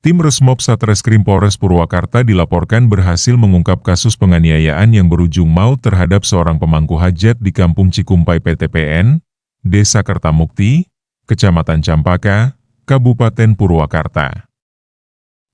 Tim Resmob Satreskrim Polres Purwakarta dilaporkan berhasil mengungkap kasus penganiayaan yang berujung maut terhadap seorang pemangku hajat di Kampung Cikumpai PTPN, Desa Kertamukti, Kecamatan Campaka, Kabupaten Purwakarta.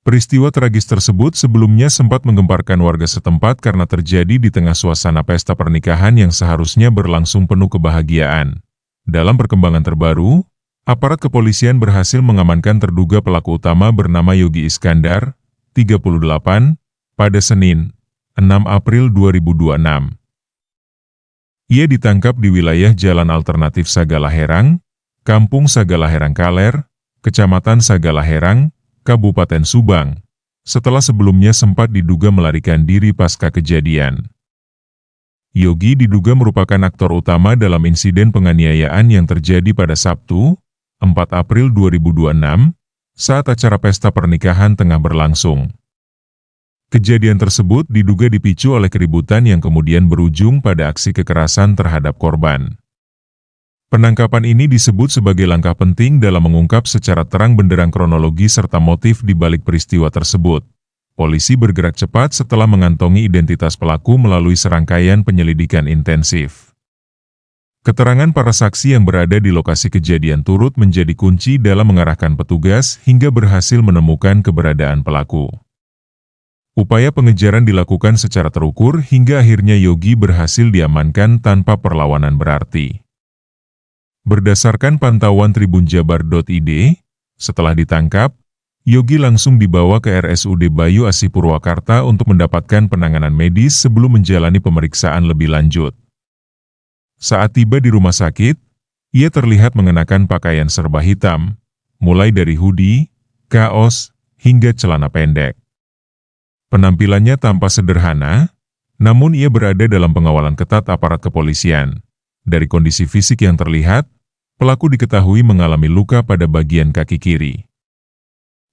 Peristiwa tragis tersebut sebelumnya sempat menggemparkan warga setempat karena terjadi di tengah suasana pesta pernikahan yang seharusnya berlangsung penuh kebahagiaan. Dalam perkembangan terbaru, aparat kepolisian berhasil mengamankan terduga pelaku utama bernama Yogi Iskandar, 38, pada Senin, 6 April 2026. Ia ditangkap di wilayah Jalan Alternatif Sagalaherang, Kampung Sagalaherang Kaler, Kecamatan Sagalaherang, Kabupaten Subang, setelah sebelumnya sempat diduga melarikan diri pasca kejadian. Yogi diduga merupakan aktor utama dalam insiden penganiayaan yang terjadi pada Sabtu, 4 April 2026, saat acara pesta pernikahan tengah berlangsung. Kejadian tersebut diduga dipicu oleh keributan yang kemudian berujung pada aksi kekerasan terhadap korban. Penangkapan ini disebut sebagai langkah penting dalam mengungkap secara terang benderang kronologi serta motif di balik peristiwa tersebut. Polisi bergerak cepat setelah mengantongi identitas pelaku melalui serangkaian penyelidikan intensif. Keterangan para saksi yang berada di lokasi kejadian turut menjadi kunci dalam mengarahkan petugas hingga berhasil menemukan keberadaan pelaku. Upaya pengejaran dilakukan secara terukur hingga akhirnya Yogi berhasil diamankan tanpa perlawanan berarti. Berdasarkan pantauan tribunjabar.id, setelah ditangkap, Yogi langsung dibawa ke RSUD Bayu Asih Purwakarta untuk mendapatkan penanganan medis sebelum menjalani pemeriksaan lebih lanjut. Saat tiba di rumah sakit, ia terlihat mengenakan pakaian serba hitam, mulai dari hoodie, kaos, hingga celana pendek. Penampilannya tampak sederhana, namun ia berada dalam pengawalan ketat aparat kepolisian. Dari kondisi fisik yang terlihat, pelaku diketahui mengalami luka pada bagian kaki kiri.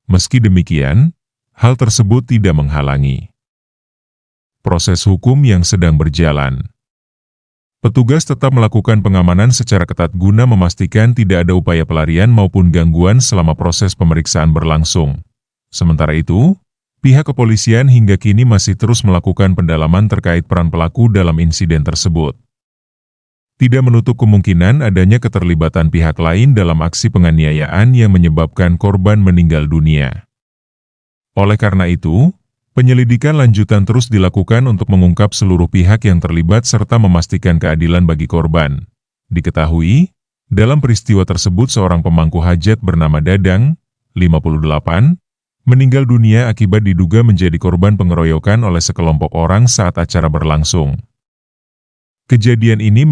Meski demikian, hal tersebut tidak menghalangi proses hukum yang sedang berjalan. Petugas tetap melakukan pengamanan secara ketat guna memastikan tidak ada upaya pelarian maupun gangguan selama proses pemeriksaan berlangsung. Sementara itu, pihak kepolisian hingga kini masih terus melakukan pendalaman terkait peran pelaku dalam insiden tersebut. Tidak menutup kemungkinan adanya keterlibatan pihak lain dalam aksi penganiayaan yang menyebabkan korban meninggal dunia. Oleh karena itu, penyelidikan lanjutan terus dilakukan untuk mengungkap seluruh pihak yang terlibat serta memastikan keadilan bagi korban. Diketahui, dalam peristiwa tersebut seorang pemangku hajat bernama Dadang, 58, meninggal dunia akibat diduga menjadi korban pengeroyokan oleh sekelompok orang saat acara berlangsung. Kejadian ini